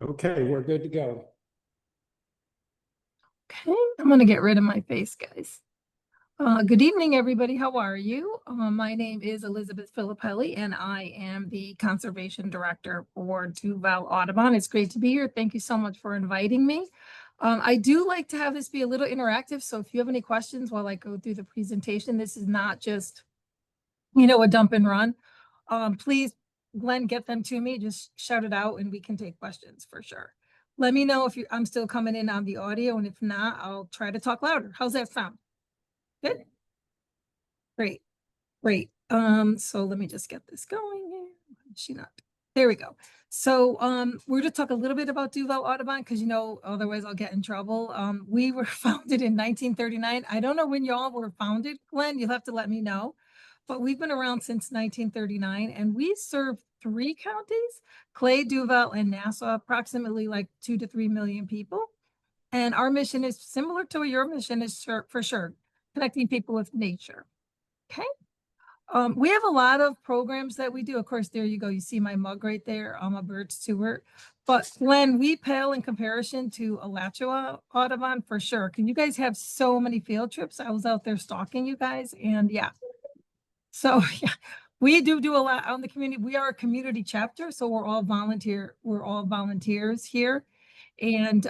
Okay, we're good to go. Okay, I'm going to get rid of my face, guys. Good evening, everybody. How are you? My name is Elizabeth Filippelli, and I am the Conservation Director for Duval Audubon. It's great to be here. Thank you so much for inviting me. I do like to have this be a little interactive, so if you have any questions while I go through the presentation, this is not just, a dump and run. Please, Glenn, get them to me. Just shout it out, and we can take questions for sure. Let me know if I'm still coming in on the audio, and if not, I'll try to talk louder. How's that sound? Good. Great. Great. So let me just get this going here. She not. There we go. So we're to talk a little bit about Duval Audubon because otherwise I'll get in trouble. We were founded in 1939. I don't know when y'all were founded, Glenn. You'll have to let me know. But we've been around since 1939, and we serve 3 counties: Clay, Duval, and Nassau, approximately like 2 to 3 million people. And our mission is similar to what your mission is, for sure, connecting people with nature. Okay. We have a lot of programs that we do. Of course, there you go. You see my mug right there. I'm a bird steward. But Glenn, we pale in comparison to Alachua Audubon for sure. Can you guys have so many field trips? I was out there stalking you guys, and yeah. So yeah, we do a lot out in the community. We are a community chapter, so we're all volunteers here. And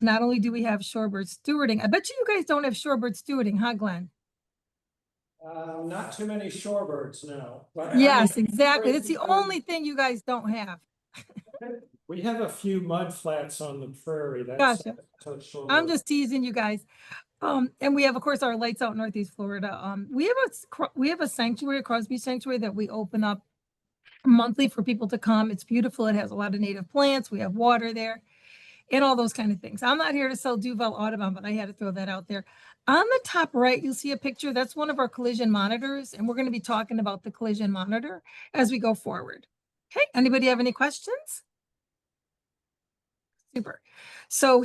not only do we have shorebird stewarding, I bet you guys don't have shorebird stewarding, huh, Glenn? Not too many shorebirds, no. But Yes, exactly. It's the only thing you guys don't have. we have a few mud flats on the prairie. Gotcha. I'm just teasing you guys. And we have, of course, our Lights Out Northeast Florida. We have a sanctuary, a Crosby Sanctuary, that we open up monthly for people to come. It's beautiful. It has a lot of native plants. We have water there and all those kind of things. I'm not here to sell Duval Audubon, but I had to throw that out there. On the top right, you'll see a picture. That's one of our collision monitors, and we're going to be talking about the collision monitor as we go forward. Okay, anybody have any questions? Super. So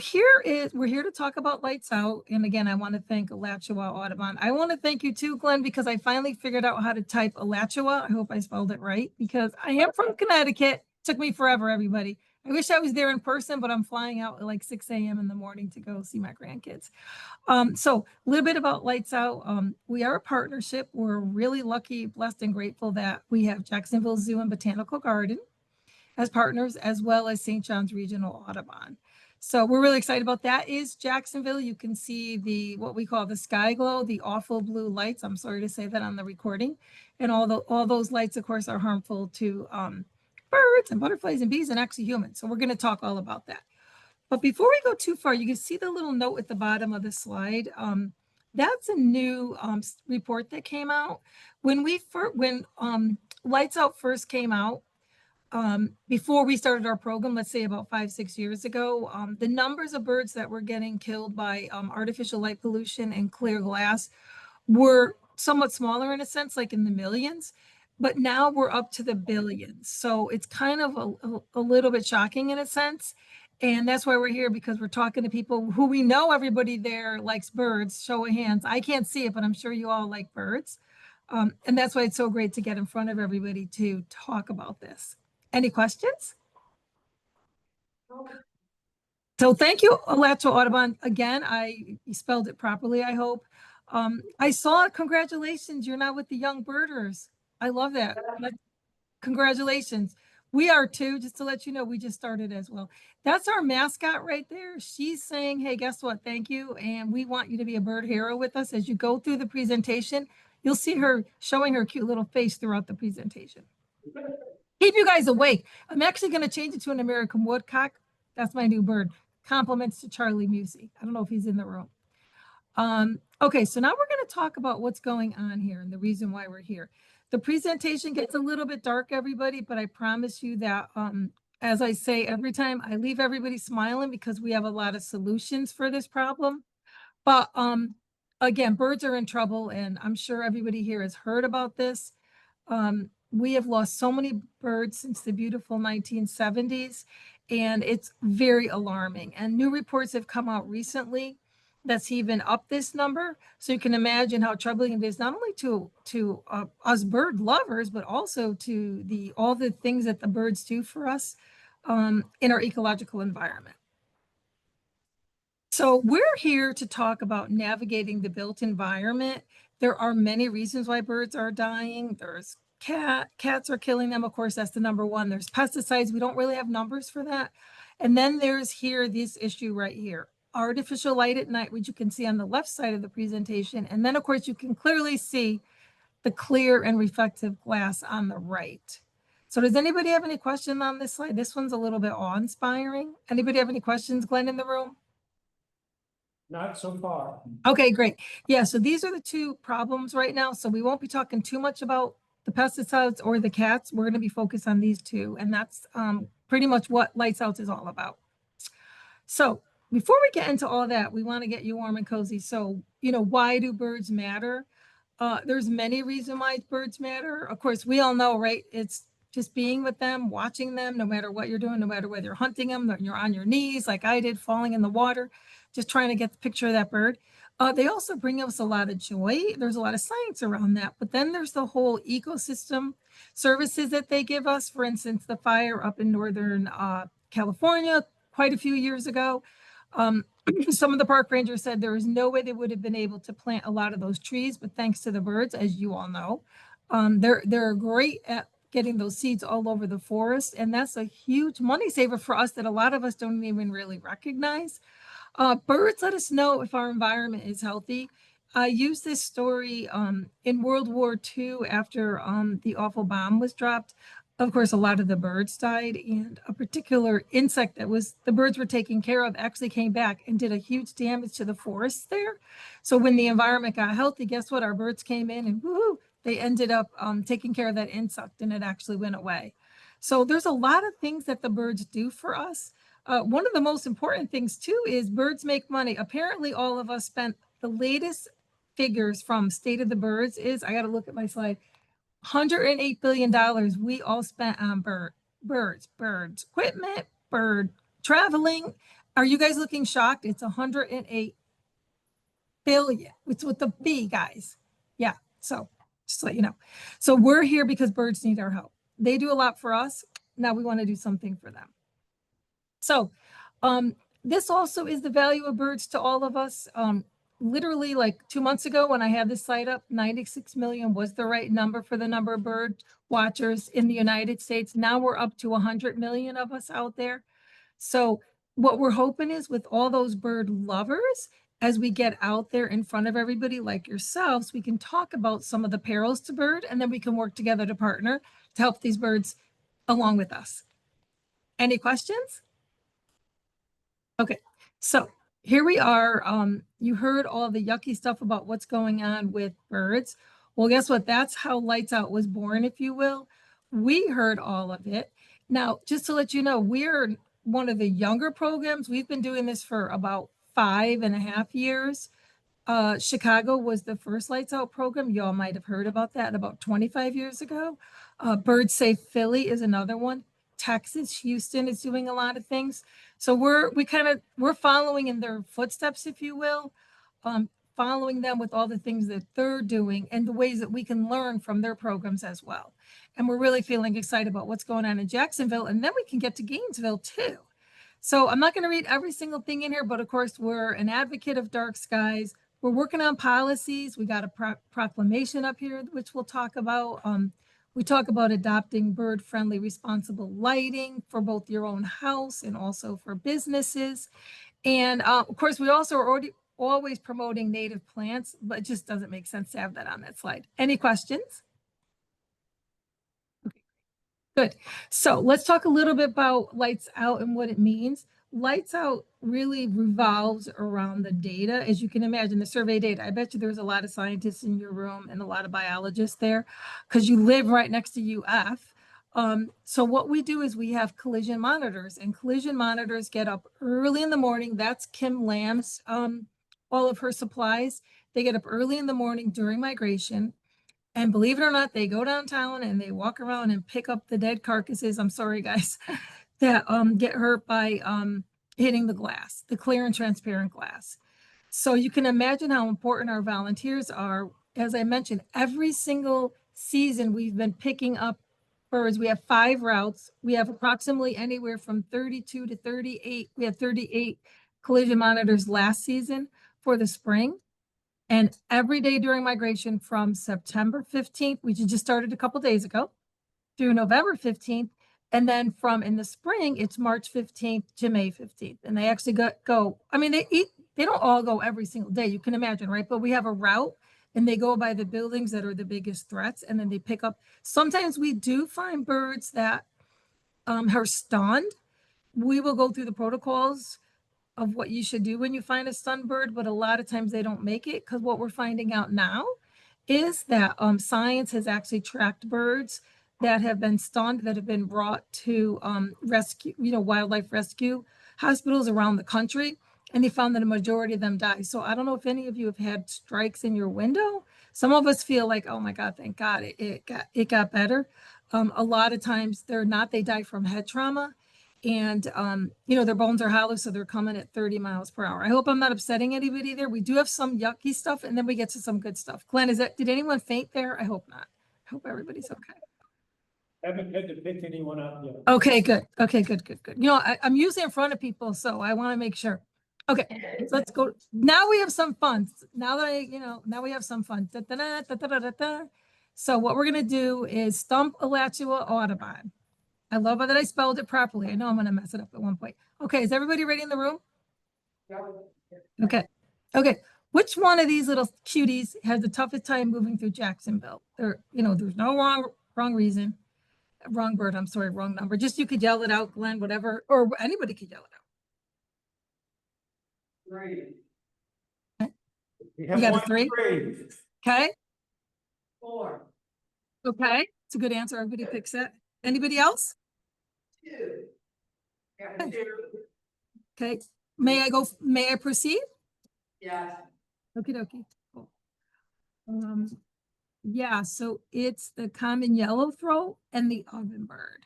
we're here to talk about Lights Out. And again, I want to thank Alachua Audubon. I want to thank you too, Glenn, because I finally figured out how to type Alachua. I hope I spelled it right, because I am from Connecticut. Took me forever, everybody. I wish I was there in person, but I'm flying out at like 6 a.m. in the morning to go see my grandkids. So a little bit about Lights Out. We are a partnership. We're really lucky, blessed, and grateful that we have Jacksonville Zoo and Botanical Garden as partners, as well as St. John's Regional Audubon. So we're really excited about that. Is Jacksonville. You can see what we call the sky glow, the awful blue lights. I'm sorry to say that on the recording. And all those lights, of course, are harmful to birds and butterflies and bees and actually humans. So we're going to talk all about that. But before we go too far, you can see the little note at the bottom of the slide. That's a new report that came out. When Lights Out first came out, before we started our program, let's say about 5-6 years ago, the numbers of birds that were getting killed by artificial light pollution and clear glass were somewhat smaller in a sense, like in the millions, but now we're up to the billions. So it's kind of a little bit shocking in a sense. And that's why we're here, because we're talking to people who we know everybody there likes birds. Show of hands. I can't see it, but I'm sure you all like birds. And that's why it's so great to get in front of everybody to talk about this. Any questions? So thank you, Alachua Audubon. Again, you spelled it properly, I hope. I saw it. Congratulations. You're now with the young birders. I love that. Congratulations. We are too, just to let you know, we just started as well. That's our mascot right there. She's saying, hey, guess what? Thank you. And we want you to be a bird hero with us. As you go through the presentation, you'll see her showing her cute little face throughout the presentation. Keep you guys awake. I'm actually going to change it to an American woodcock. That's my new bird. Compliments to Charlie Musey. I don't know if he's in the room. Okay, so now we're going to talk about what's going on here and the reason why we're here. The presentation gets a little bit dark, everybody, but I promise you that, as I say every time, I leave everybody smiling because we have a lot of solutions for this problem. But again, birds are in trouble, and I'm sure everybody here has heard about this. We have lost so many birds since the beautiful 1970s, and it's very alarming. And new reports have come out recently that's even up this number. So you can imagine how troubling it is, not only to us bird lovers, but also to all the things that the birds do for us. in our ecological environment. So we're here to talk about navigating the built environment. There are many reasons why birds are dying. There's cats are killing them. Of course, that's the number one. There's pesticides. We don't really have numbers for that. And then there's this issue right here, artificial light at night, which you can see on the left side of the presentation. And then of course, you can clearly see the clear and reflective glass on the right. So does anybody have any question on this slide? This one's a little bit awe-inspiring. Anybody have any questions, Glenn, in the room? Not so far. Okay, great. Yeah, so these are the two problems right now. So we won't be talking too much about the pesticides or the cats. We're going to be focused on these two. And that's pretty much what Lights Out is all about. So before we get into all that, we want to get you warm and cozy. So, why do birds matter? There's many reasons why birds matter. Of course, we all know, right? It's just being with them, watching them, no matter what you're doing, no matter whether you're hunting them, you're on your knees like I did, falling in the water, just trying to get the picture of that bird. They also bring us a lot of joy. There's a lot of science around that. But then there's the whole ecosystem services that they give us. For instance, the fire up in Northern California quite a few years ago. Some of the park rangers said there was no way they would have been able to plant a lot of those trees, but thanks to the birds, as you all know, they're great at getting those seeds all over the forest. And that's a huge money saver for us that a lot of us don't even really recognize. Birds let us know if our environment is healthy. I used this story in World War II after the awful bomb was dropped. Of course, a lot of the birds died, and a particular insect that the birds were taking care of actually came back and did a huge damage to the forests there. So when the environment got healthy, guess what? Our birds came in and woohoo, they ended up taking care of that insect, and it actually went away. So there's a lot of things that the birds do for us. One of the most important things too is birds make money. Apparently all of us spent the latest figures from State of the Birds is, I got to look at my slide, $108 billion we all spent on birds equipment, bird traveling. Are you guys looking shocked? It's 108 billion. It's with the B, guys. Yeah, so just to let you know. So we're here because birds need our help. They do a lot for us. Now we want to do something for them. So this also is the value of birds to all of us. Literally like 2 months ago when I had this site up, 96 million was the right number for the number of bird watchers in the United States. Now we're up to 100 million of us out there. So what we're hoping is with all those bird lovers, as we get out there in front of everybody like yourselves, we can talk about some of the perils to bird, and then we can work together to partner to help these birds along with us. Any questions? Okay, so here we are. You heard all the yucky stuff about what's going on with birds. Well, guess what? That's how Lights Out was born, if you will. We heard all of it. Now, just to let you know, we're one of the younger programs. We've been doing this for about 5.5 years. Chicago was the first Lights Out program. Y'all might have heard about that about 25 years ago. Bird Safe Philly is another one. Texas, Houston is doing a lot of things. So we're following in their footsteps, if you will, following them with all the things that they're doing and the ways that we can learn from their programs as well. And we're really feeling excited about what's going on in Jacksonville, and then we can get to Gainesville too. So I'm not going to read every single thing in here, but of course we're an advocate of dark skies. We're working on policies. We got a proclamation up here, which we'll talk about. We talk about adopting bird-friendly, responsible lighting for both your own house and also for businesses. And of course, we also are always promoting native plants, but it just doesn't make sense to have that on that slide. Any questions? Okay, good. So let's talk a little bit about Lights Out and what it means. Lights Out really revolves around the data. As you can imagine, the survey data, I bet you there's a lot of scientists in your room and a lot of biologists there because you live right next to UF. So what we do is we have collision monitors, and collision monitors get up early in the morning. That's Kim Lamb's, all of her supplies. They get up early in the morning during migration. And believe it or not, they go downtown and they walk around and pick up the dead carcasses. I'm sorry, guys. That get hurt by hitting the glass, the clear and transparent glass. So you can imagine how important our volunteers are. As I mentioned, every single season we've been picking up birds. We have 5 routes. We have approximately anywhere from 32 to 38. We had 38 collision monitors last season for the spring. And every day during migration from September 15th, which just started a couple days ago, through November 15th. And then from in the spring, it's March 15th to May 15th. And they actually go, I mean, they don't all go every single day, you can imagine, right? But we have a route and they go by the buildings that are the biggest threats. And then they pick up, sometimes we do find birds that are stunned. We will go through the protocols of what you should do when you find a stunned bird, but a lot of times they don't make it, because what we're finding out now is that science has actually tracked birds that have been stunned, that have been brought to rescue, wildlife rescue hospitals around the country, and they found that a majority of them die. So I don't know if any of you have had strikes in your window. Some of us feel like, oh my God, thank God it got better. A lot of times they're not, they die from head trauma. And, their bones are hollow, so they're coming at 30 miles per hour. I hope I'm not upsetting anybody there. We do have some yucky stuff, and then we get to some good stuff. Glenn, did anyone faint there? I hope not. I hope everybody's okay. Haven't had to pick anyone up yet. Okay, good. Okay, good. I'm usually in front of people, so I want to make sure. Okay, so let's go. Now we have some fun. Now we have some fun. Da, da, da, da, da, da, da. So what we're going to do is stump Alachua Audubon. I love that I spelled it properly. I know I'm going to mess it up at one point. Okay, is everybody ready in the room? Okay. Which one of these little cuties has the toughest time moving through Jacksonville? There's no wrong reason. Wrong bird, I'm sorry, wrong number. Just you could yell it out, Glenn, whatever, or anybody could yell it out. 3. Okay. We You got a 3? Okay. 4. Okay. It's a good answer. Everybody picks that. Anybody else? 2. Okay. May I proceed? Yeah. Okie dokie. Cool. Yeah, so it's the common yellow throat and the ovenbird.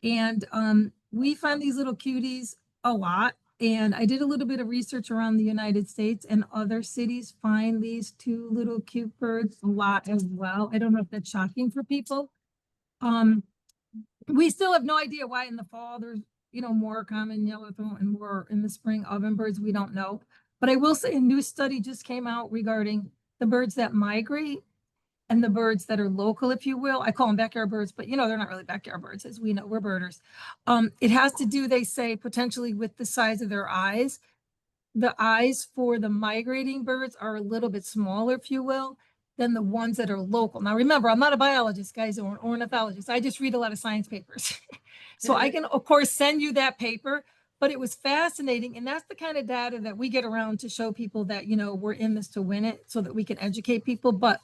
And we find these little cuties a lot. And I did a little bit of research around the United States, and other cities find these 2 little cute birds a lot as well. I don't know if that's shocking for people. We still have no idea why in the fall there's more common yellow throat and more in the spring ovenbirds. We don't know. But I will say a new study just came out regarding the birds that migrate and the birds that are local, if you will. I call them backyard birds, but they're not really backyard birds, as we know, we're birders. It has to do, they say, potentially with the size of their eyes. The eyes for the migrating birds are a little bit smaller, if you will, than the ones that are local. Now, remember, I'm not a biologist, guys, or an ornithologist. I just read a lot of science papers. So I can, of course, send you that paper, but it was fascinating. And that's the kind of data that we get around to show people that, we're in this to win it, so that we can educate people. But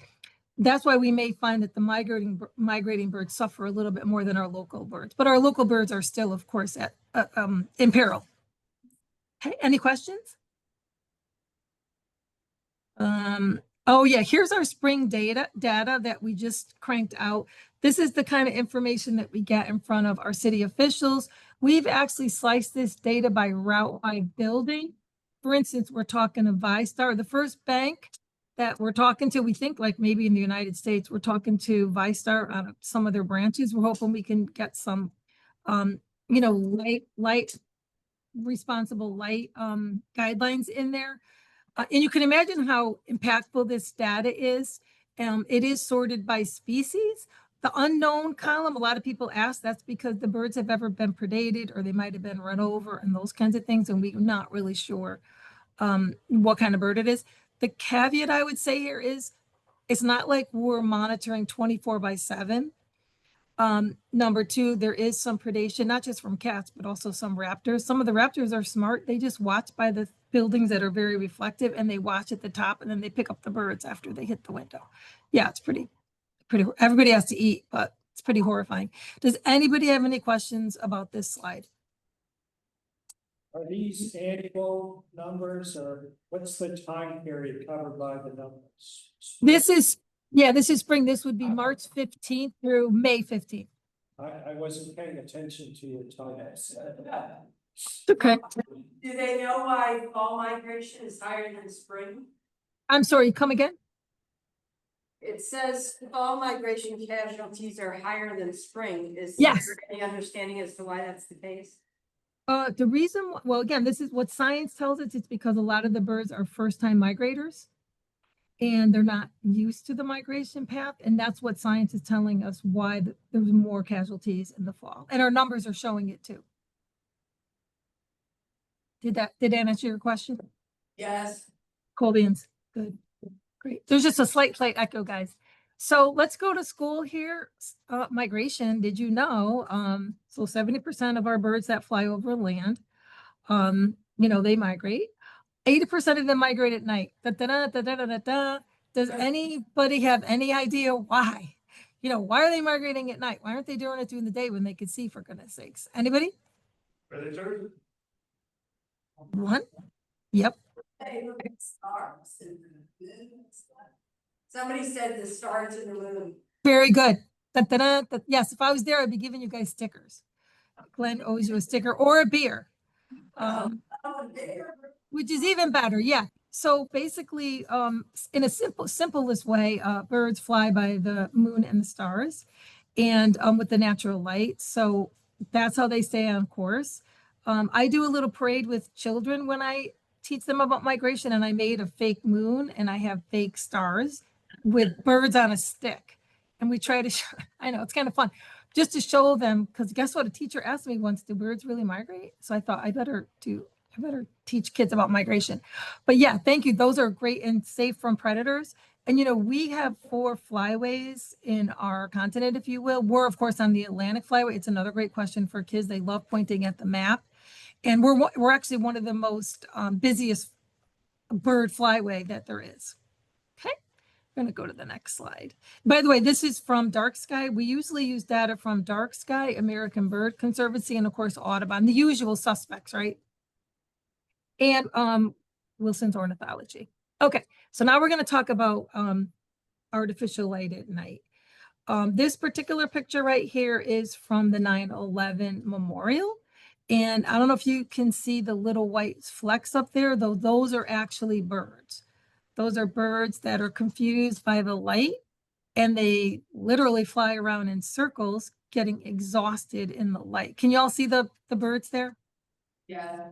that's why we may find that the migrating birds suffer a little bit more than our local birds. But our local birds are still, of course, at in peril. Okay, any questions? Oh yeah, here's our spring data that we just cranked out. This is the kind of information that we get in front of our city officials. We've actually sliced this data by route, by building. For instance, we're talking to ViStar, the first bank that we're talking to, we think, like maybe in the United States, we're talking to ViStar on some of their branches. We're hoping we can get some, light, responsible light guidelines in there. And you can imagine how impactful this data is. It is sorted by species. The unknown column, a lot of people ask, that's because the birds have ever been predated, or they might have been run over and those kinds of things. And we're not really sure what kind of bird it is. The caveat I would say here is, it's not like we're monitoring 24/7. Number 2, there is some predation, not just from cats, but also some raptors. Some of the raptors are smart. They just watch by the buildings that are very reflective, and they watch at the top, and then they pick up the birds after they hit the window. Yeah, it's pretty, everybody has to eat, but it's pretty horrifying. Does anybody have any questions about this slide? Are these annual numbers, or what's the time period covered by the numbers? This is spring. This would be March 15th through May 15th. I wasn't paying attention to your times. Okay. Do they know why fall migration is higher than spring? I'm sorry, come again? It says fall migration casualties are higher than spring. Is Yes. there any understanding as to why that's the case? The reason, well, again, this is what science tells us. It's because a lot of the birds are first-time migrators and they're not used to the migration path. And that's what science is telling us why there's more casualties in the fall. And our numbers are showing it too. Did that answer your question? Yes. Colbyans, good, great. There's just a slight echo, guys. So let's go to school here. Migration, did you know? So 70% of our birds that fly over land, they migrate. 80% of them migrate at night. Does anybody have any idea why? Why are they migrating at night? Why aren't they doing it during the day when they could see, for goodness sakes? Anybody? Predators? One? Yep. Hey, look at the stars. Somebody said the stars in the moon. Very good. Yes, if I was there, I'd be giving you guys stickers. Glenn owes you a sticker or a beer. Which is even better. Yeah. So basically, in a simplest way, birds fly by the moon and the stars and with the natural light. So that's how they stay on course. I do a little parade with children when I teach them about migration, and I made a fake moon and I have fake stars with birds on a stick. And we try to show, I know it's kind of fun just to show them, because guess what? A teacher asked me once, do birds really migrate? So I thought I better teach kids about migration. But yeah, thank you. Those are great and safe from predators. And we have 4 flyways in our continent, if you will. We're of course on the Atlantic flyway. It's another great question for kids. They love pointing at the map. And we're actually one of the most busiest bird flyway that there is. Okay, I'm going to go to the next slide. By the way, this is from Dark Sky. We usually use data from Dark Sky, American Bird Conservancy, and of course Audubon, the usual suspects, right? And Wilson's Ornithology. Okay, so now we're going to talk about artificial light at night. This particular picture right here is from the 9/11 memorial. And I don't know if you can see the little white flecks up there, though those are actually birds. Those are birds that are confused by the light, and they literally fly around in circles, getting exhausted in the light. Can you all see the birds there? Yeah.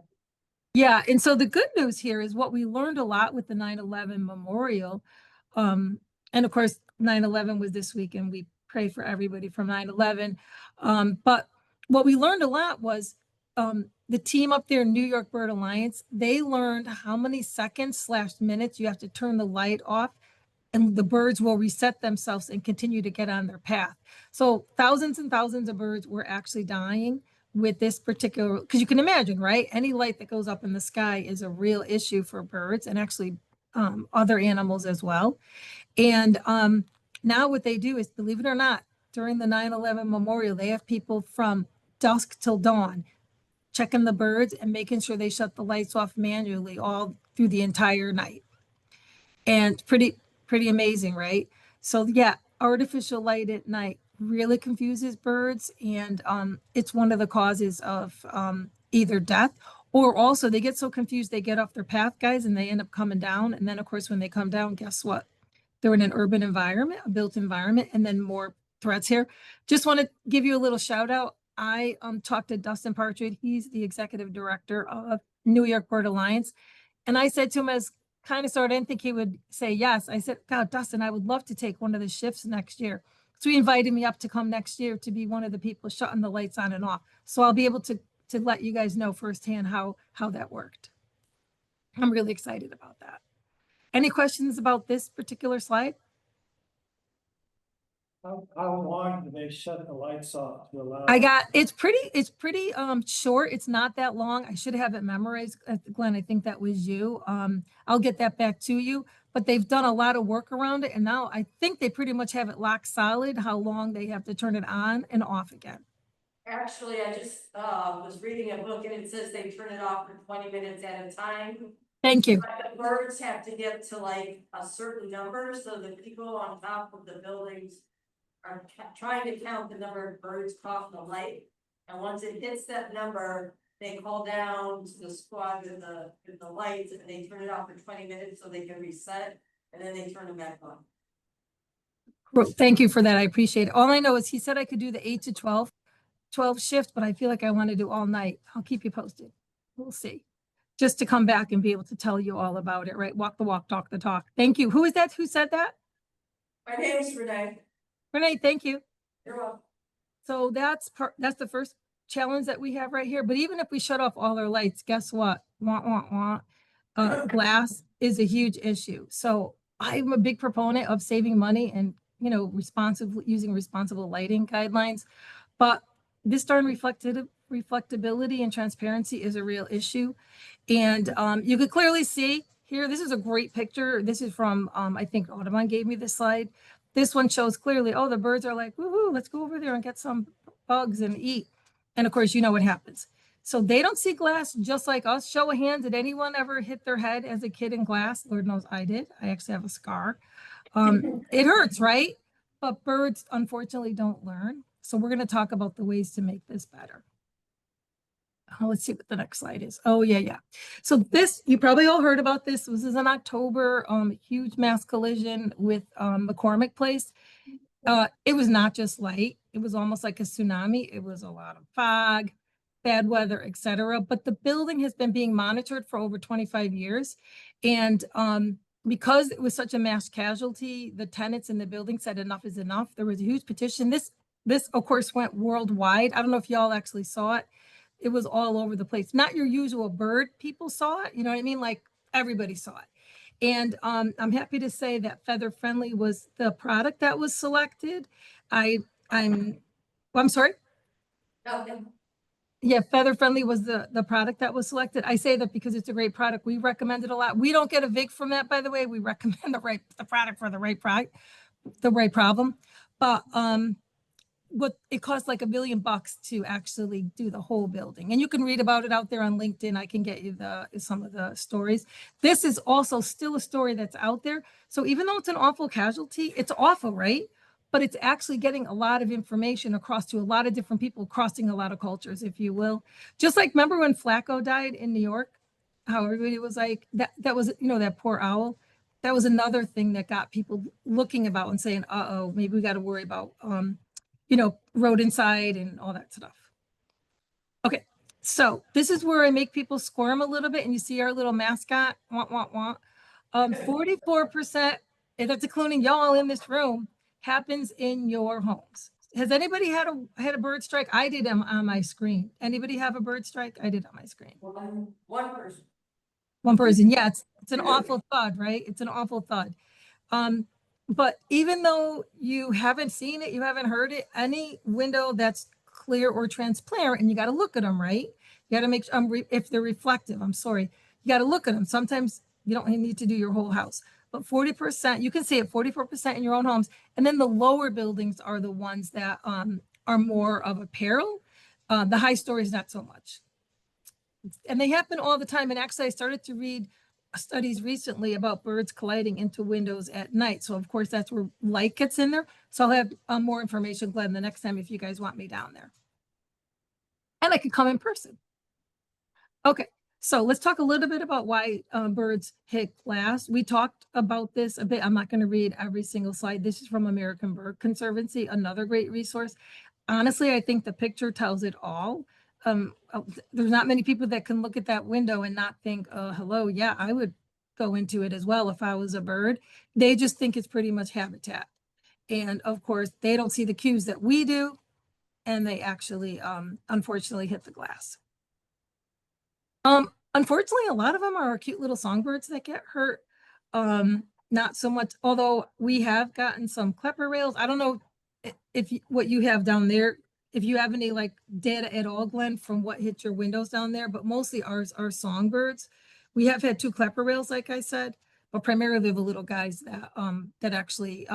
Yeah, and so the good news here is what we learned a lot with the 9/11 memorial. And of course, 9/11 was this week, and we pray for everybody from 9/11. But what we learned a lot was the team up there, New York Bird Alliance, they learned how many seconds/minutes you have to turn the light off, and the birds will reset themselves and continue to get on their path. So thousands and thousands of birds were actually dying with this particular, because you can imagine, right? Any light that goes up in the sky is a real issue for birds and actually other animals as well. And now what they do is, believe it or not, during the 9/11 memorial, they have people from dusk till dawn checking the birds and making sure they shut the lights off manually all through the entire night. And pretty amazing, right? So yeah, artificial light at night really confuses birds, and it's one of the causes of either death, or also they get so confused they get off their path, guys, and they end up coming down. And then of course when they come down, guess what? They're in an urban environment, a built environment, and then more threats here. Just want to give you a little shout out. I talked to Dustin Partridge. He's the executive director of New York Bird Alliance. And I said to him, as kind of sort of, I didn't think he would say yes. I said, God, Dustin, I would love to take one of the shifts next year. So he invited me up to come next year to be one of the people shutting the lights on and off. So I'll be able to let you guys know firsthand how that worked. I'm really excited about that. Any questions about this particular slide? How long do they shut the lights off to allow? It's pretty short. It's not that long. I should have it memorized. Glenn, I think that was you. I'll get that back to you, but they've done a lot of work around it. And now I think they pretty much have it locked solid, how long they have to turn it on and off again. Actually, I just was reading a book and it says they turn it off for 20 minutes at a time. Thank you. But the birds have to get to like a certain number, so the people on top of the buildings are trying to count the number of birds caught in the light. And once it hits that number, they call down to the squad with the lights, and they turn it off for 20 minutes so they can reset, and then they turn them back on. Well, thank you for that. I appreciate it. All I know is he said I could do the 8 to 12 shift, but I feel like I want to do all night. I'll keep you posted. We'll see. Just to come back and be able to tell you all about it, right? Walk the walk, talk the talk. Thank you. Who is that? Who said that? My name is Renee. Renee, thank you. You're welcome. So that's the first challenge that we have right here. But even if we shut off all our lights, guess what? Glass is a huge issue. So I'm a big proponent of saving money and, using responsible lighting guidelines. But this darn reflectability and transparency is a real issue. And you could clearly see here, this is a great picture. This is from, I think Audubon gave me this slide. This one shows clearly, oh, the birds are like, woohoo, let's go over there and get some bugs and eat. And of course, you know what happens. So they don't see glass just like us. Show of hands, did anyone ever hit their head as a kid in glass? Lord knows I did. I actually have a scar. It hurts, right? But birds, unfortunately, don't learn. So we're going to talk about the ways to make this better. Let's see what the next slide is. Oh, yeah. So this, you probably all heard about this. This is in October, huge mass collision with McCormick Place. It was not just light. It was almost like a tsunami. It was a lot of fog, bad weather, etc. But the building has been being monitored for over 25 years. And because it was such a mass casualty, the tenants in the building said enough is enough. There was a huge petition. This, of course, went worldwide. I don't know if y'all actually saw it. It was all over the place. Not your usual bird people saw it. You know what I mean? Like everybody saw it. And I'm happy to say that Feather Friendly was the product that was selected. I'm sorry. Okay. Yeah, Feather Friendly was the product that was selected. I say that because it's a great product. We recommend it a lot. We don't get a VIG from that, by the way. We recommend the product for the right product, the right problem. But what it costs like $1 million to actually do the whole building. And you can read about it out there on LinkedIn. I can get you some of the stories. This is also still a story that's out there. So even though it's an awful casualty, it's awful, right? But it's actually getting a lot of information across to a lot of different people, crossing a lot of cultures, if you will. Just like, remember when Flacco died in New York, how everybody was like, that was, that poor owl. That was another thing that got people looking about and saying, uh-oh, maybe we got to worry about, road inside and all that stuff. Okay, so this is where I make people squirm a little bit, and you see our little mascot, 44%, and that's including y'all in this room, happens in your homes. Has anybody had a bird strike? I did on my screen. Anybody have a bird strike? I did on my screen. One person. One person, yeah, it's an awful thud, right? It's an awful thud. But even though you haven't seen it, you haven't heard it, any window that's clear or transparent, and you got to look at them, right? You got to make sure, if they're reflective, I'm sorry, you got to look at them. Sometimes you don't need to do your whole house, but 40%, you can see it 44% in your own homes. And then the lower buildings are the ones that are more of a peril. The high stories, not so much. And they happen all the time. And actually, I started to read studies recently about birds colliding into windows at night. So of course, that's where light gets in there. So I'll have more information, Glenn, the next time if you guys want me down there. And I could come in person. Okay, so let's talk a little bit about why birds hit glass. We talked about this a bit. I'm not going to read every single slide. This is from American Bird Conservancy, another great resource. Honestly, I think the picture tells it all. There's not many people that can look at that window and not think, hello, yeah, I would go into it as well if I was a bird. They just think it's pretty much habitat. And of course, they don't see the cues that we do, and they actually, unfortunately, hit the glass. Unfortunately, a lot of them are cute little songbirds that get hurt. Not so much, although we have gotten some clapper rails. I don't know if what you have down there, if you have any like data at all, Glenn, from what hit your windows down there, but mostly ours are songbirds. We have had 2 clapper rails, like I said, but primarily the little guys that actually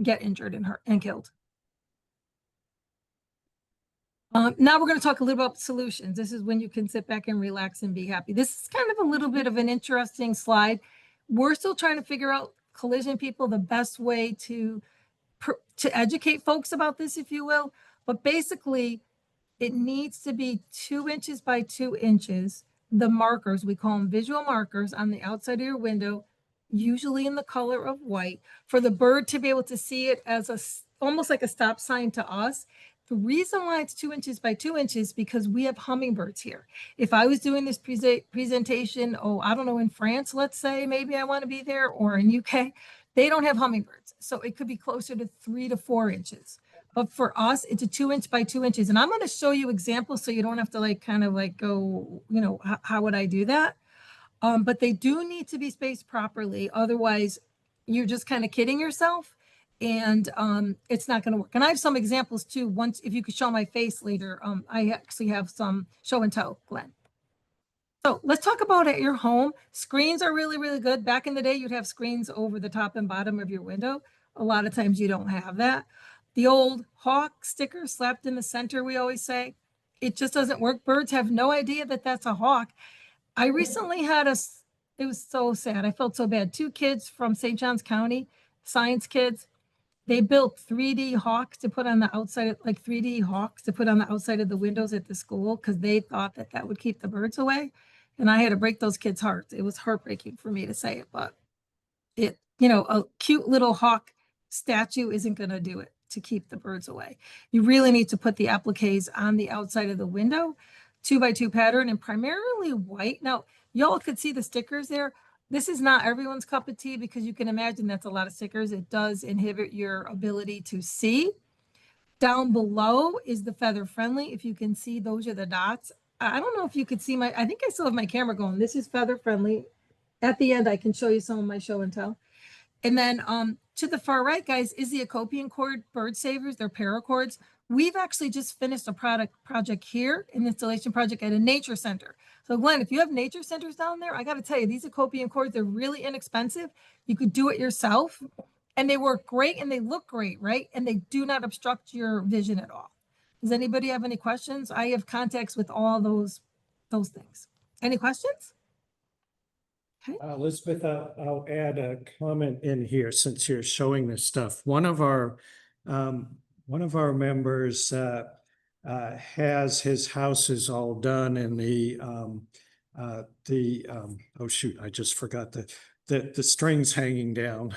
get injured and hurt and killed. Now we're going to talk a little about solutions. This is when you can sit back and relax and be happy. This is kind of a little bit of an interesting slide. We're still trying to figure out, collision people, the best way to educate folks about this, if you will. But basically, it needs to be 2 inches by 2 inches. The markers, we call them visual markers, on the outside of your window usually in the color of white, for the bird to be able to see it as almost like a stop sign to us. The reason why it's 2 inches by 2 inches, because we have hummingbirds here. If I was doing this presentation, oh, I don't know, in France, let's say, maybe I want to be there, or in UK, they don't have hummingbirds. So it could be closer to 3 to 4 inches. But for us, it's a 2 inch by 2 inches. And I'm going to show you examples so you don't have to like kind of like go, you know, how would I do that? But they do need to be spaced properly. Otherwise, you're just kind of kidding yourself, and it's not going to work. And I have some examples too. Once, if you could show my face later, I actually have some show and tell, Glenn. So let's talk about at your home. Screens are really, really good. Back in the day, you'd have screens over the top and bottom of your window. A lot of times you don't have that. The old hawk sticker slapped in the center, we always say, it just doesn't work. Birds have no idea that that's a hawk. I recently had it was so sad. I felt so bad. 2 kids from St. Johns County, science kids, they built 3D hawks to put on the outside, like 3D hawks to put on the outside of the windows at the school because they thought that that would keep the birds away. And I had to break those kids' hearts. It was heartbreaking for me to say it, but it, you know, a cute little hawk statue isn't going to do it to keep the birds away. You really need to put the appliques on the outside of the window, 2 by 2 pattern, and primarily white. Now, y'all could see the stickers there. This is not everyone's cup of tea because you can imagine that's a lot of stickers. It does inhibit your ability to see. Down below is the feather friendly. If you can see, those are the dots. I don't know if you could see I think I still have my camera going. This is feather friendly. At the end, I can show you some of my show and tell. And then to the far right, guys, is the Acopian cord bird savers. They're paracords. We've actually just finished a project here, an installation project at a nature center. So Glenn, if you have nature centers down there, I got to tell you, these Acopian cords, they're really inexpensive. You could do it yourself and they work great and they look great, right? And they do not obstruct your vision at all. Does anybody have any questions? I have contacts with all those things. Any questions? Okay. Elizabeth, I'll add a comment in here since you're showing this stuff. One of our members has his houses all done and oh shoot, I just forgot the strings hanging down.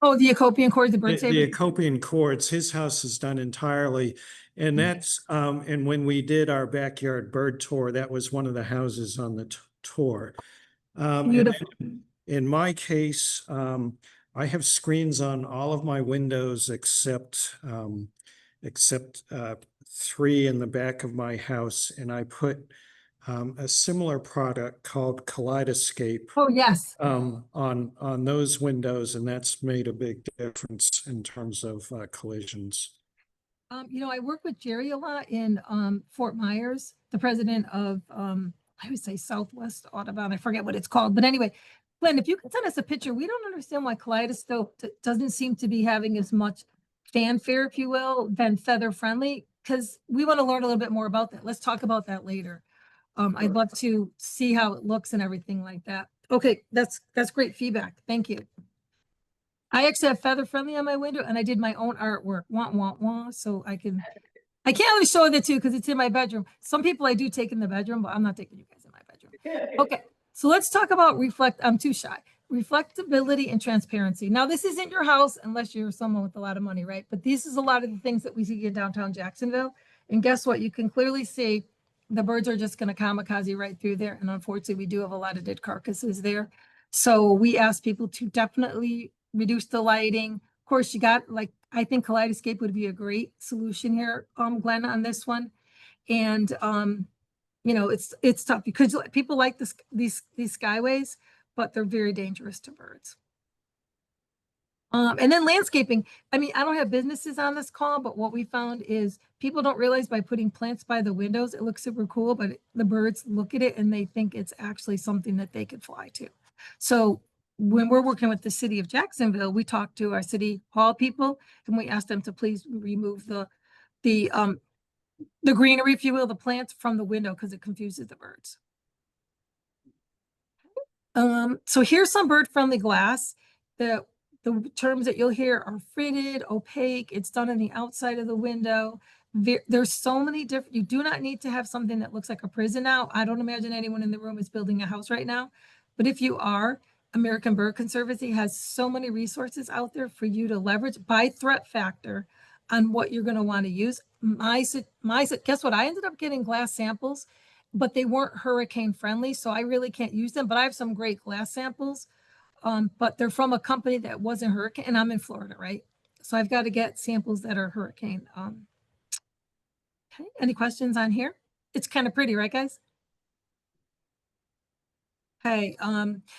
Oh, the Acopian cords, the bird The savers. Acopian cords, his house is done entirely. And that's, and when we did our backyard bird tour, that was one of the houses on the tour. Beautiful. In my case, I have screens on all of my windows except 3 in the back of my house. And I put a similar product called Kaleidoscape Oh, yes. on those windows, and that's made a big difference in terms of collisions. You know, I work with Jerry a lot in Fort Myers, the president of I would say Southwest Audubon. I forget what it's called, but anyway, Glenn, if you can send us a picture, we don't understand why Kaleidoscope doesn't seem to be having as much fanfare, if you will, than feather friendly, because we want to learn a little bit more about that. Let's talk about that later. I'd love to see how it looks and everything like that. Okay, that's great feedback. Thank you. I actually have feather friendly on my window and I did my own artwork. Wah, wah, wah. So I can't really show that too because it's in my bedroom. Some people I do take in the bedroom, but I'm not taking you guys in my bedroom. Okay, so let's talk about I'm too shy. Reflectability and transparency. Now, this isn't your house unless you're someone with a lot of money, right? But this is a lot of the things that we see in downtown Jacksonville. And guess what? You can clearly see the birds are just going to kamikaze right through there. And unfortunately, we do have a lot of dead carcasses there. So we ask people to definitely reduce the lighting. Of course, you got like, I think Kaleidoscape would be a great solution here, Glenn, on this one. And, you know, it's tough because people like these skyways, but they're very dangerous to birds. And then landscaping. I mean, I don't have businesses on this call, but what we found is people don't realize by putting plants by the windows, it looks super cool, but the birds look at it and they think it's actually something that they could fly to. So when we're working with the City of Jacksonville, we talk to our city hall people and we ask them to please remove the greenery, if you will, the plants from the window because it confuses the birds. So here's some bird-friendly glass. The terms that you'll hear are fritted, opaque. It's done on the outside of the window. There's so many different, you do not need to have something that looks like a prison now. I don't imagine anyone in the room is building a house right now, but if you are, American Bird Conservancy has so many resources out there for you to leverage by threat factor on what you're going to want to use. Guess what? I ended up getting glass samples, but they weren't hurricane friendly, so I really can't use them. But I have some great glass samples, but they're from a company that wasn't hurricane, and I'm in Florida, right? So I've got to get samples that are hurricane. Okay, any questions on here? It's kind of pretty, right, guys? Okay,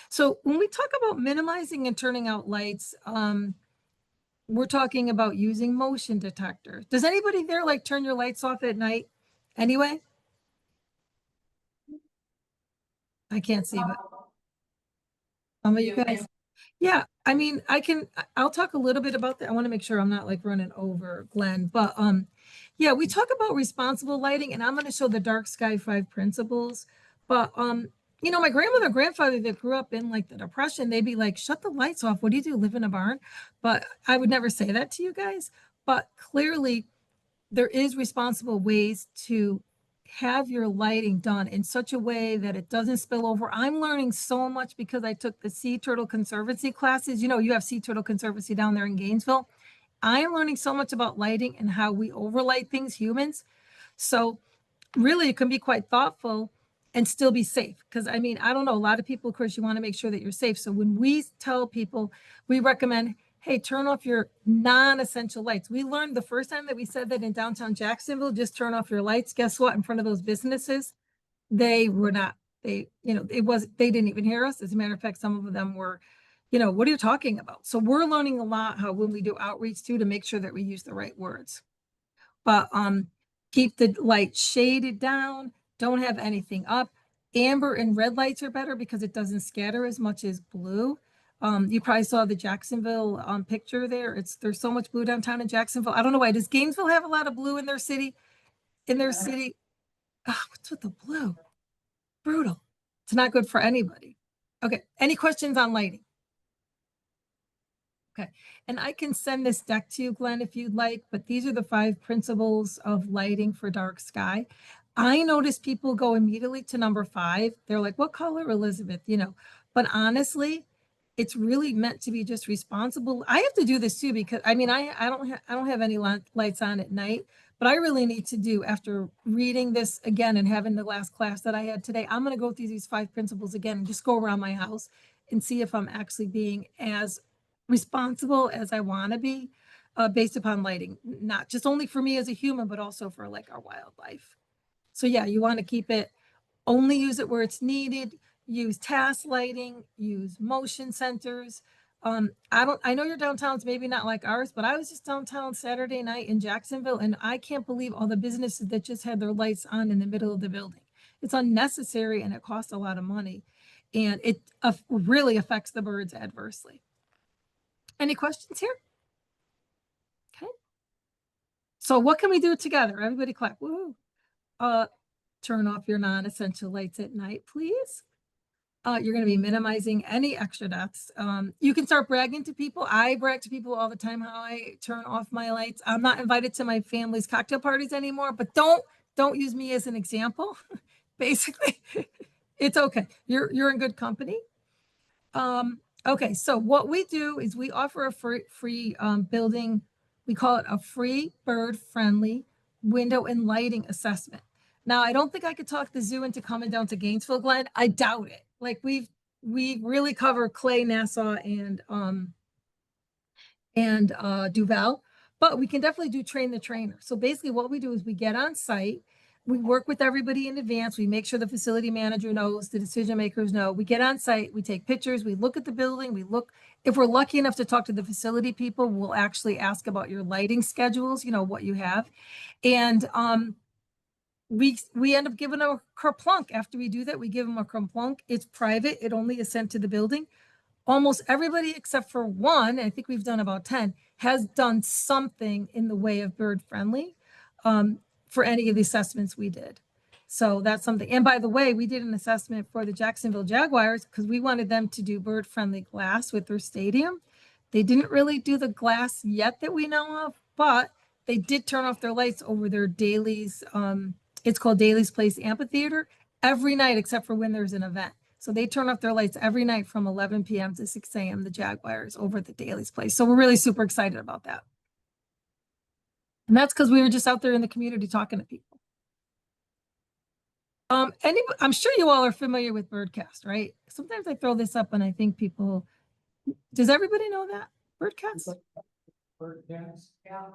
so when we talk about minimizing and turning out lights, we're talking about using motion detectors. Does anybody there like turn your lights off at night anyway? I can't see, but some of you guys. Yeah, I mean, I'll talk a little bit about that. I want to make sure I'm not like running over Glenn, but yeah, we talk about responsible lighting, and I'm going to show the dark sky 5 principles. But you know, my grandmother and grandfather that grew up in like the Depression, they'd be like, shut the lights off. What do you do? Live in a barn? But I would never say that to you guys. But clearly there is responsible ways to have your lighting done in such a way that it doesn't spill over. I'm learning so much because I took the Sea Turtle Conservancy classes. You know, you have Sea Turtle Conservancy down there in Gainesville. I am learning so much about lighting and how we overlight things, humans. So really, it can be quite thoughtful and still be safe. Because I mean, I don't know, a lot of people, of course, you want to make sure that you're safe. So when we tell people, we recommend, hey, turn off your non-essential lights. We learned the first time that we said that in downtown Jacksonville, just turn off your lights. Guess what? In front of those businesses, they were not, they, you know, they didn't even hear us. As a matter of fact, some of them were, you know, what are you talking about? So we're learning a lot how when we do outreach too, to make sure that we use the right words. But keep the light shaded down, don't have anything up. Amber and red lights are better because it doesn't scatter as much as blue. You probably saw the Jacksonville picture there. There's so much blue downtown in Jacksonville. I don't know why. Does Gainesville have a lot of blue in their city? Oh, what's with the blue? Brutal. It's not good for anybody. Okay. Any questions on lighting? Okay. And I can send this deck to you, Glenn, if you'd like, but these are the 5 principles of lighting for dark sky. I notice people go immediately to number 5. They're like, what color, Elizabeth? You know, but honestly, it's really meant to be just responsible. I have to do this too, because I mean, I don't have any lights on at night, but I really need to do, after reading this again and having the last class that I had today, I'm going to go through these 5 principles again and just go around my house and see if I'm actually being as responsible as I want to be based upon lighting, not just only for me as a human, but also for like our wildlife. So yeah, you want to keep it, only use it where it's needed, use task lighting, use motion sensors. I know your downtown's maybe not like ours, but I was just downtown Saturday night in Jacksonville, and I can't believe all the businesses that just had their lights on in the middle of the building. It's unnecessary and it costs a lot of money, and it really affects the birds adversely. Any questions here? Okay. So what can we do together? Everybody clap. Woo. Turn off your non-essential lights at night, please. You're going to be minimizing any extra deaths. You can start bragging to people. I brag to people all the time how I turn off my lights. I'm not invited to my family's cocktail parties anymore, but don't use me as an example. Basically, it's okay. You're in good company. Okay, so what we do is we offer a free building. We call it a free bird-friendly window and lighting assessment. Now, I don't think I could talk the zoo into coming down to Gainesville, Glenn. I doubt it. Like we really cover Clay, Nassau, and Duval, but we can definitely do train the trainer. So basically what we do is we get on site, we work with everybody in advance, we make sure the facility manager knows, the decision makers know, we get on site, we take pictures, we look at the building, we look, if we're lucky enough to talk to the facility people, we'll actually ask about your lighting schedules, you know, what you have. And we end up giving a kerplunk. After we do that, we give them a kerplunk. It's private. It only is sent to the building. Almost everybody except for one, I think we've done about 10, has done something in the way of bird friendly for any of the assessments we did. So that's something. And by the way, we did an assessment for the Jacksonville Jaguars because we wanted them to do bird friendly glass with their stadium. They didn't really do the glass yet that we know of, but they did turn off their lights over their Daly's. It's called Daly's Place Amphitheater every night except for when there's an event. So they turn off their lights every night from 11 p.m. to 6 a.m. The Jaguars over at the Daly's place. So we're really super excited about that. And that's because we were just out there in the community talking to people. I'm sure you all are familiar with Birdcast, right? Sometimes I throw this up and I think people, does everybody know that? Birdcast? Yeah.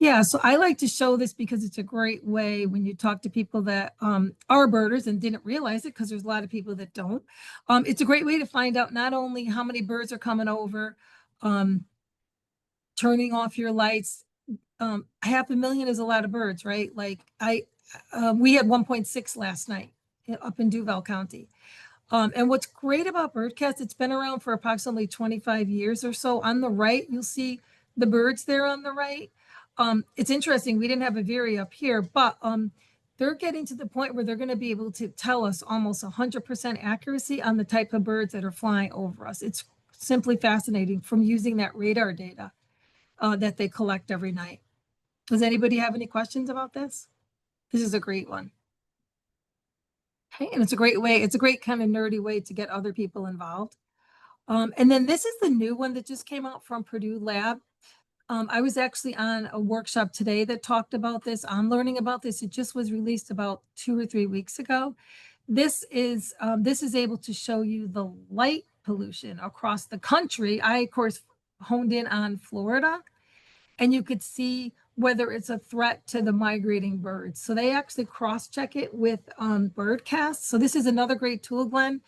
Yeah, so I like to show this because it's a great way when you talk to people that are birders and didn't realize it, because there's a lot of people that don't. It's a great way to find out not only how many birds are coming over, turning off your lights. 500,000 is a lot of birds, right? Like we had 1.6 last night up in Duval County. And what's great about Birdcast, it's been around for approximately 25 years or so. On the right, you'll see the birds there on the right. It's interesting, we didn't have a Veery up here, but they're getting to the point where they're going to be able to tell us almost 100% accuracy on the type of birds that are flying over us. It's simply fascinating from using that radar data that they collect every night. Does anybody have any questions about this? This is a great one. Okay, and it's a great way, it's a great kind of nerdy way to get other people involved. And then this is the new one that just came out from Purdue Lab. I was actually on a workshop today that talked about this. I'm learning about this. It just was released about 2 or 3 weeks ago. This is able to show you the light pollution across the country. I, of course, honed in on Florida, and you could see whether it's a threat to the migrating birds. So they actually cross-check it with Birdcast. So this is another great tool, Glenn.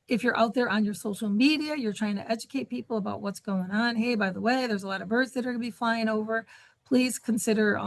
If you're out there on your social media, you're trying to educate people about what's going on. Hey, by the way, there's a lot of birds that are going to be flying over. Please consider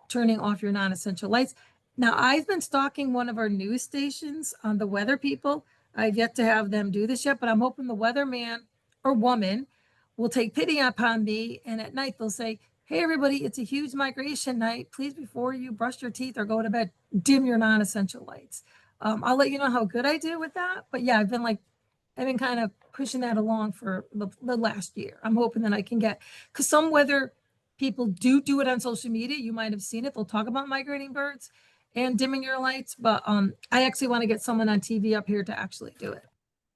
turning off your non-essential lights. Now, I've been stalking one of our news stations on the weather people. I've yet to have them do this yet, but I'm hoping the weatherman or woman will take pity upon me. And at night, they'll say, hey, everybody, it's a huge migration night. Please, before you brush your teeth or go to bed, dim your non-essential lights. I'll let you know how good I do with that. But yeah, I've been kind of pushing that along for the last year. I'm hoping that I can get, because some weather people do it on social media. You might have seen it. They'll talk about migrating birds and dimming your lights. But I actually want to get someone on TV up here to actually do it.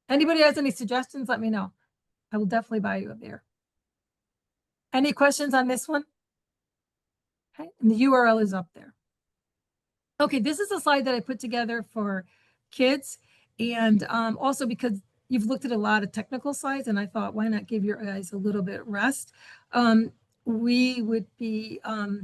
Anybody has any suggestions, let me know. I will definitely buy you a beer. Any questions on this one? Okay, and the URL is up there. Okay, this is a slide that I put together for kids, and also because you've looked at a lot of technical slides, and I thought, why not give your eyes a little bit of rest? We would be, well,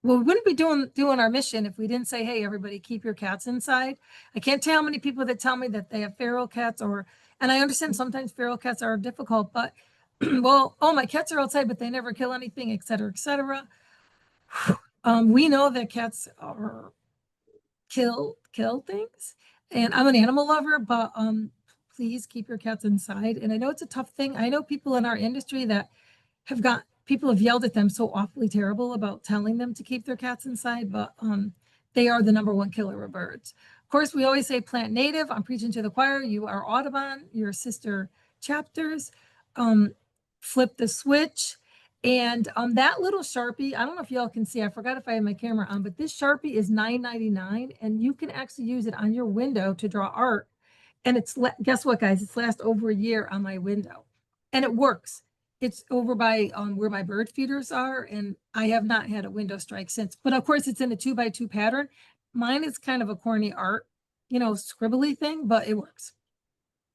we wouldn't be doing our mission if we didn't say, hey, everybody, keep your cats inside. I can't tell how many people that tell me that they have feral cats, and I understand sometimes feral cats are difficult, but well, oh, my cats are outside, but they never kill anything, et cetera, et cetera. We know that cats are kill things, and I'm an animal lover, but please keep your cats inside. And I know it's a tough thing. I know people in our industry that people have yelled at them so awfully terrible about telling them to keep their cats inside, but they are the #1 killer of birds. Of course, we always say plant native. I'm preaching to the choir. You are Audubon, your sister chapters. Flip the switch. And that little Sharpie, I don't know if y'all can see, I forgot if I have my camera on, but this Sharpie is $9.99, and you can actually use it on your window to draw art. And guess what, guys? It's last over a year on my window, and it works. It's over by where my bird feeders are, and I have not had a window strike since. But of course, it's in a 2x2 pattern. Mine is kind of a corny art, scribbly thing, but it works.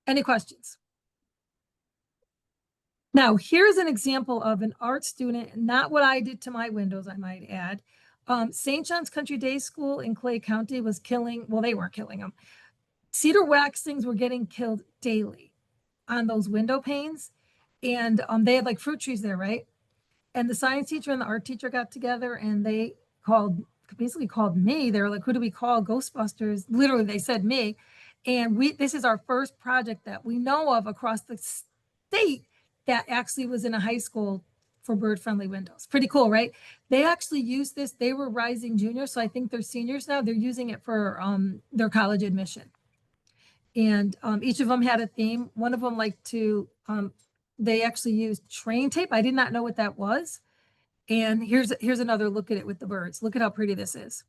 Any questions? Now, here's an example of an art student, not what I did to my windows, I might add. St. John's Country Day School in Clay County was they weren't killing them. Cedar waxings were getting killed daily on those window panes. And they had like fruit trees there, right? And the science teacher and the art teacher got together, and they basically called me. They were like, who do we call? Ghostbusters. Literally, they said me. And this is our first project that we know of across the state that actually was in a high school for bird-friendly windows. Pretty cool, right? They actually used this. They were rising juniors, so I think they're seniors now. They're using it for their college admission. And each of them had a theme. One of them liked to, they actually used train tape. I did not know what that was. And here's another look at it with the birds. Look at how pretty this is.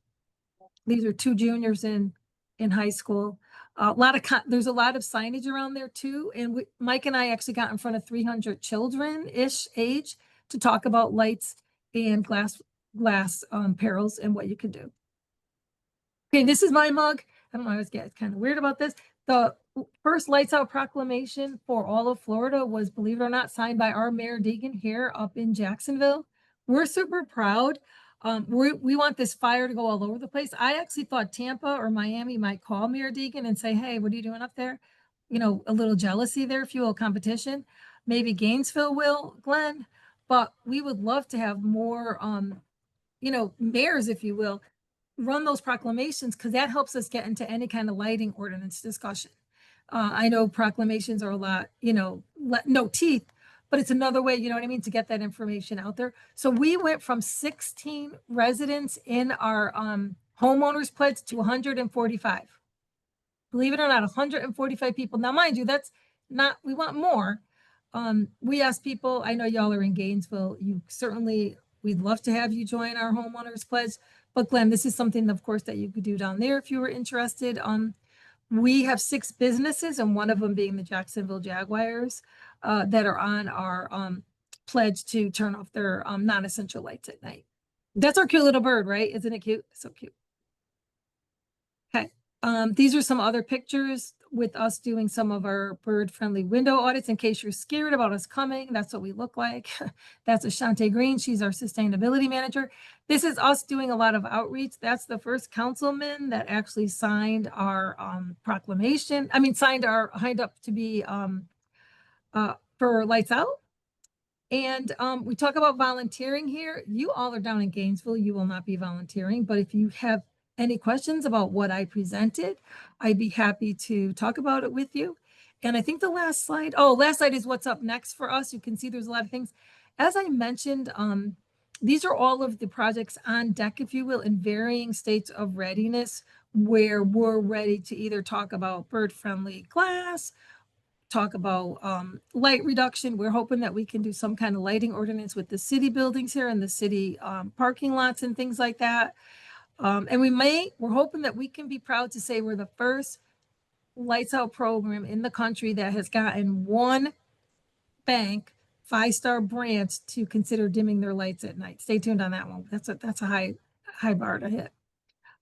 These are 2 juniors in in high school. There's a lot of signage around there too. And Mike and I actually got in front of 300 children-ish age to talk about lights and glass perils and what you can do. Okay, this is my mug. I don't know, I always get kind of weird about this. The first Lights Out proclamation for all of Florida was, believe it or not, signed by our Mayor Deegan here up in Jacksonville. We're super proud. We want this fire to go all over the place. I actually thought Tampa or Miami might call Mayor Deegan and say, hey, what are you doing up there? You know, a little jealousy there, if you will, competition. Maybe Gainesville will, Glenn, but we would love to have more, you know, mayors, if you will, run those proclamations, because that helps us get into any kind of lighting ordinance discussion. I know proclamations are a lot, you know, no teeth, but it's another way, you know what I mean, to get that information out there. So we went from 16 residents in our homeowners pledge to 145. Believe it or not, 145 people. Now, mind you, that's not, we want more. We ask people, I know y'all are in Gainesville, you certainly, we'd love to have you join our homeowners pledge. But Glenn, this is something, of course, that you could do down there if you were interested. We have 6 businesses, and one of them being the Jacksonville Jaguars, that are on our pledge to turn off their non-essential lights at night. That's our cute little bird, right? Isn't it cute? So cute. Okay. These are some other pictures with us doing some of our bird-friendly window audits. In case you're scared about us coming, that's what we look like. That's Ashante Green. She's our sustainability manager. This is us doing a lot of outreach. That's the first councilman that actually signed our proclamation. I mean, signed up to be for Lights Out. And we talk about volunteering here. You all are down in Gainesville. You will not be volunteering, but if you have any questions about what I presented, I'd be happy to talk about it with you. And I think the last slide is what's up next for us. You can see there's a lot of things. As I mentioned, these are all of the projects on deck, if you will, in varying states of readiness, where we're ready to either talk about bird-friendly glass, talk about light reduction. We're hoping that we can do some kind of lighting ordinance with the city buildings here and the city parking lots and things like that. And we're hoping that we can be proud to say we're the first Lights Out program in the country that has gotten one bank 5-star branch to consider dimming their lights at night. Stay tuned on that one. That's a high bar to hit.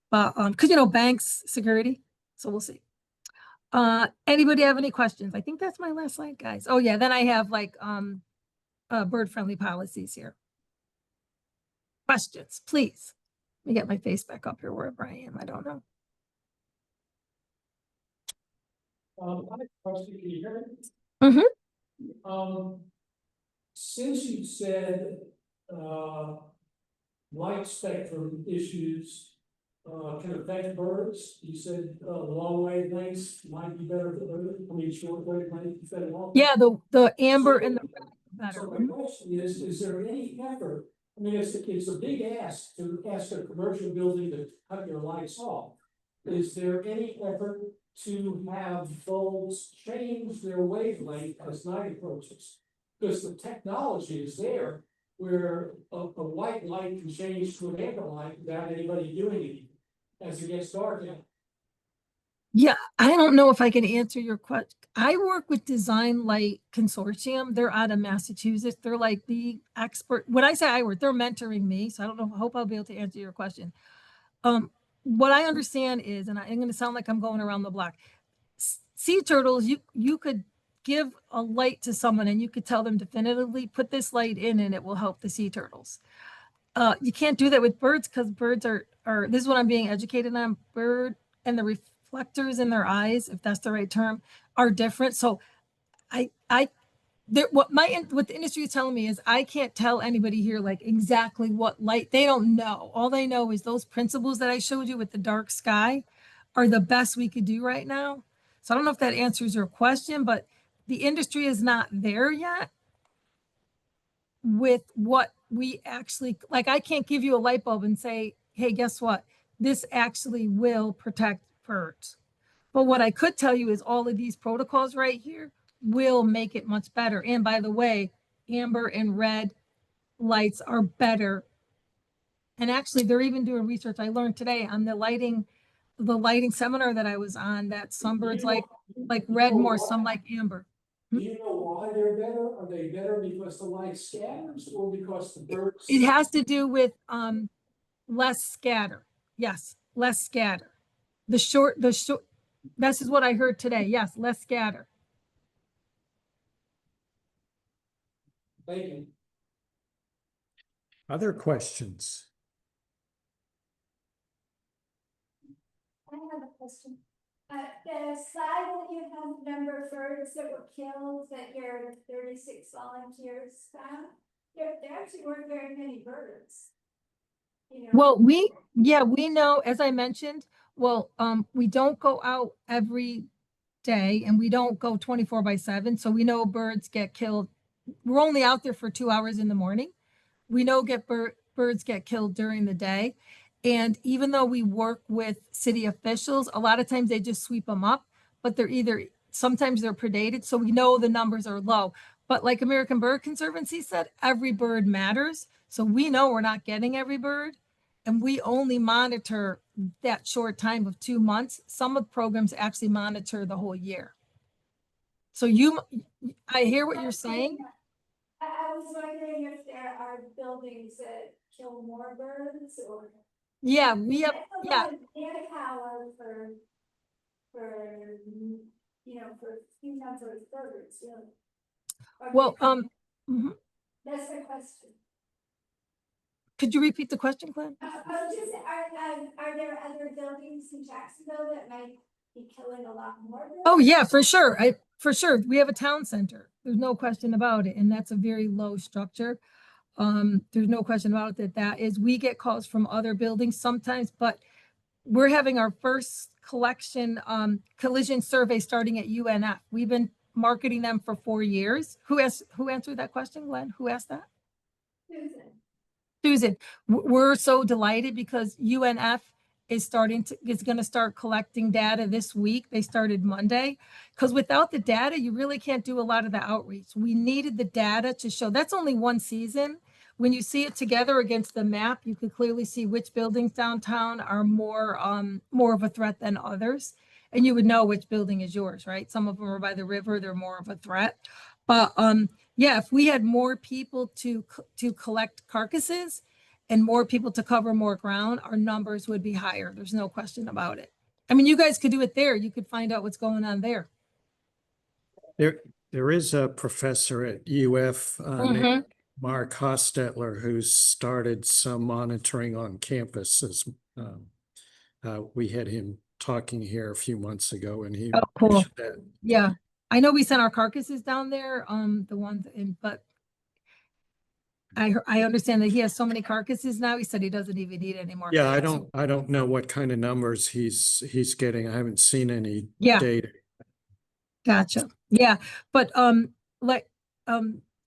But because, you know, banks, security, so we'll see. Anybody have any questions? I think that's my last slide, guys. Oh yeah, then I have like bird-friendly policies here. Questions, please. Let me get my face back up here wherever I am. I don't know. I have a question. Can you hear me? Mm-hmm. Since you said light spectrum issues can affect birds, you said long wavelengths might be better for birds. I mean, short wavelengths instead of long. Yeah, the amber and the red better. So my question is there any effort? I mean, it's a big ask to ask a commercial building to cut your lights off. Is there any effort to have bulbs change their wavelength as night approaches? Because the technology is there where a white light can change to an amber light without anybody doing anything as it gets dark. Yeah, I don't know if I can answer your question. I work with Design Light Consortium. They're out of Massachusetts. They're like the expert. When I say I work, they're mentoring me. So I don't know. I hope I'll be able to answer your question. What I understand is, and I'm going to sound like I'm going around the block. Sea turtles, you could give a light to someone and you could tell them definitively, put this light in and it will help the sea turtles. You can't do that with birds because birds are, this is what I'm being educated on, bird and the reflectors in their eyes, if that's the right term, are different. So what the industry is telling me is I can't tell anybody here like exactly what light. They don't know. All they know is those principles that I showed you with the dark sky are the best we could do right now. So I don't know if that answers your question, but the industry is not there yet with what we actually, like I can't give you a light bulb and say, hey, guess what? This actually will protect birds. But what I could tell you is all of these protocols right here will make it much better. And by the way, amber and red lights are better. And actually, they're even doing research I learned today on the lighting the lighting seminar that I was on, that some birds like red more, some like amber. Do you know why they're better? Are they better because the light scatters or because the birds? It has to do with less scatter. Yes, less scatter. The short, this is what I heard today. Yes, less scatter. Thank you. Other questions? I have a question. The slide that you have the number of birds that were killed that your 36 volunteers found, there actually weren't very many birds. You know? Well, we know, as I mentioned, we don't go out every day and we don't go 24/7. So we know birds get killed. We're only out there for 2 hours in the morning. We know birds get killed during the day. And even though we work with city officials, a lot of times they just sweep them up, but sometimes they're predated. So we know the numbers are low. But like American Bird Conservancy said, every bird matters. So we know we're not getting every bird. And we only monitor that short time of 2 months. Some of the programs actually monitor the whole year. So I hear what you're saying. I was wondering if there are buildings that kill more birds or. Yeah, we have, yeah. Manpower for, for few number of birds, really. Well, mhm. That's the question. Could you repeat the question, Glenn? Are there other buildings in Jacksonville that might be killing a lot more birds? Oh yeah, for sure. For sure. We have a town center. There's no question about it. And that's a very low structure. There's no question about it that is, we get calls from other buildings sometimes, but we're having our first collision survey starting at UNF. We've been marketing them for 4 years. Who answered that question, Glenn? Who asked that? Susan. We're so delighted because UNF is going to start collecting data this week. They started Monday, because without the data, you really can't do a lot of the outreach. We needed the data to show that's only one season. When you see it together against the map, you can clearly see which buildings downtown are more of a threat than others. And you would know which building is yours, right? Some of them are by the river, they're more of a threat. But yeah, if we had more people to collect carcasses and more people to cover more ground, our numbers would be higher. There's no question about it. I mean, you guys could do it there. You could find out what's going on there. There is a professor at UF named Mark Hostetler who's started some monitoring on campus. We had him talking here a few months ago, and he cool. mentioned that. Yeah, I know we sent our carcasses down there. The ones but I understand that he has so many carcasses now. He said he doesn't even need any more. Yeah, I don't know what kind of numbers he's getting. I haven't seen any data. Gotcha. Yeah, but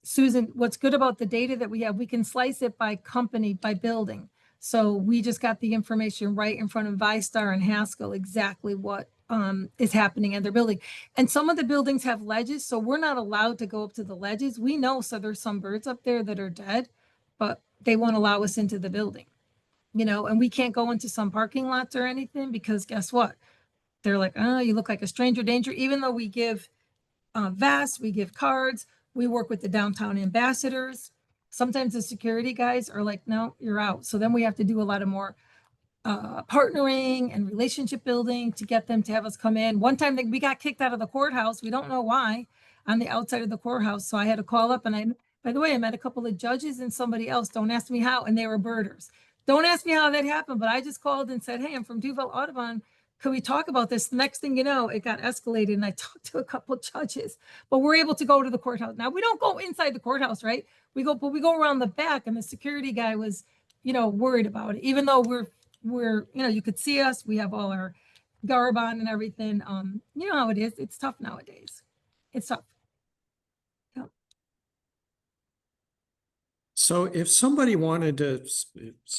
Susan, what's good about the data that we have, we can slice it by company, by building. So we just got the information right in front of ViStar and Haskell, exactly what is happening in their building. And some of the buildings have ledges, so we're not allowed to go up to the ledges. We know, so there's some birds up there that are dead, but they won't allow us into the building, and we can't go into some parking lots or anything because guess what? They're like, oh, you look like a stranger danger, even though we give vests, we give cards, we work with the downtown ambassadors. Sometimes the security guys are like, no, you're out. So then we have to do a lot of more partnering and relationship building to get them to have us come in. One time we got kicked out of the courthouse. We don't know why, on the outside of the courthouse. So I had to call up, and by the way, I met a couple of judges and somebody else. Don't ask me how, and they were birders. Don't ask me how that happened, but I just called and said, hey, I'm from Duval Audubon. Could we talk about this? The next thing you know, it got escalated, and I talked to a couple of judges, but we're able to go to the courthouse. Now we don't go inside the courthouse, right? We go around the back, and the security guy was, worried about it, even though we're, you could see us, we have all our garb on and everything. You know how it is. It's tough nowadays. It's tough. Yeah. So if somebody wanted to,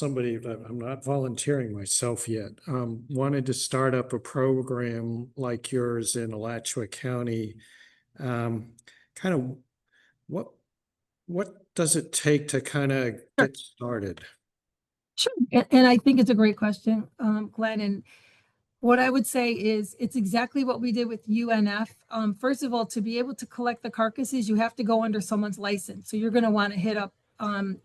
I'm not volunteering myself yet, wanted to start up a program like yours in Alachua County, kind of what does it take to kind of get started? Sure. And I think it's a great question, Glenn. And What I would say is it's exactly what we did with UNF. First of all, to be able to collect the carcasses, you have to go under someone's license. So you're going to want to hit up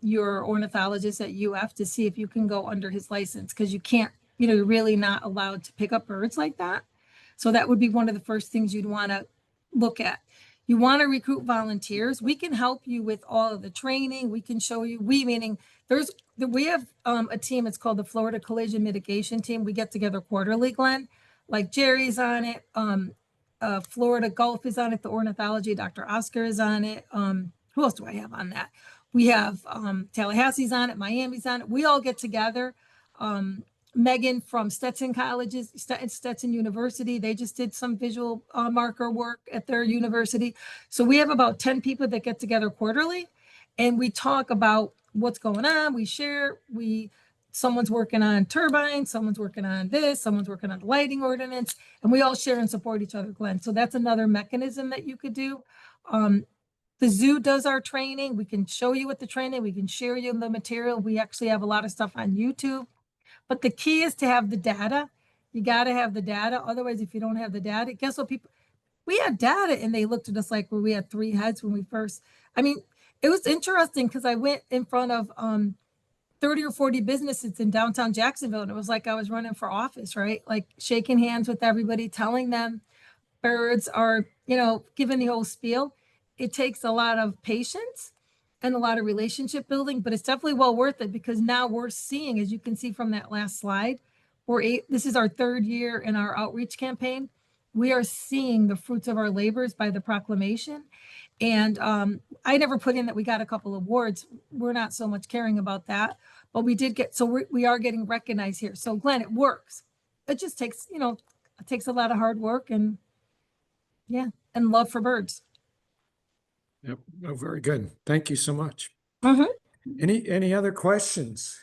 your ornithologist at UF to see if you can go under his license, because you can't, you're really not allowed to pick up birds like that. So that would be one of the first things you'd want to look at. You want to recruit volunteers. We can help you with all of the training. We can show you, meaning we have a team, it's called the Florida Collision Mitigation Team. We get together quarterly, Glenn, like Jerry's on it. Florida Gulf is on it. The ornithology, Dr. Oscar is on it. Who else do I have on that? We have Tallahassee's on it, Miami's on it. We all get together. Megan from Stetson Colleges, Stetson University, they just did some visual marker work at their university. So we have about 10 people that get together quarterly, and we talk about what's going on. We share, someone's working on turbines, someone's working on this, someone's working on the lighting ordinance, and we all share and support each other, Glenn. So that's another mechanism that you could do. The zoo does our training. We can show you what the training, we can share you the material. We actually have a lot of stuff on YouTube. But the key is to have the data. You got to have the data. Otherwise, if you don't have the data, guess what we had data and they looked at us like we had three heads when we first, it was interesting because I went in front of 30 or 40 businesses in downtown Jacksonville, and it was like I was running for office, right? Like shaking hands with everybody, telling them birds are, giving the whole spiel. It takes a lot of patience and a lot of relationship building, but it's definitely well worth it, because now we're seeing, as you can see from that last slide, this is our third year in our outreach campaign. We are seeing the fruits of our labors by the proclamation. And I never put in that we got a couple of awards. We're not so much caring about that, but we did get, so we are getting recognized here. So Glenn, it works. It just takes, it takes a lot of hard work and and love for birds. Yep. Oh, very good. Thank you so much. Mhm. Any other questions?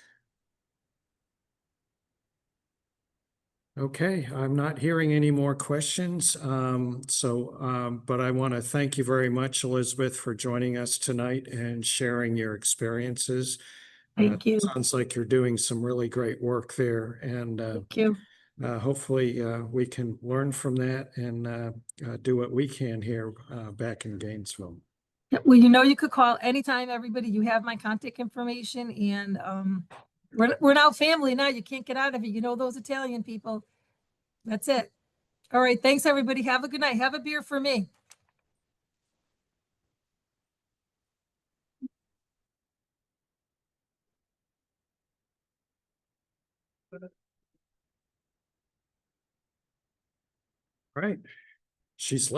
Okay, I'm not hearing any more questions. But I want to thank you very much, Elizabeth, for joining us tonight and sharing your experiences. Thank you. Sounds like you're doing some really great work there, and Thank you. hopefully we can learn from that and do what we can here back in Gainesville. Well, you could call anytime, everybody. You have my contact information, and we're now family now. You can't get out of it. You know those Italian people. That's it. All right. Thanks, everybody. Have a good night. Have a beer for me. Right. She's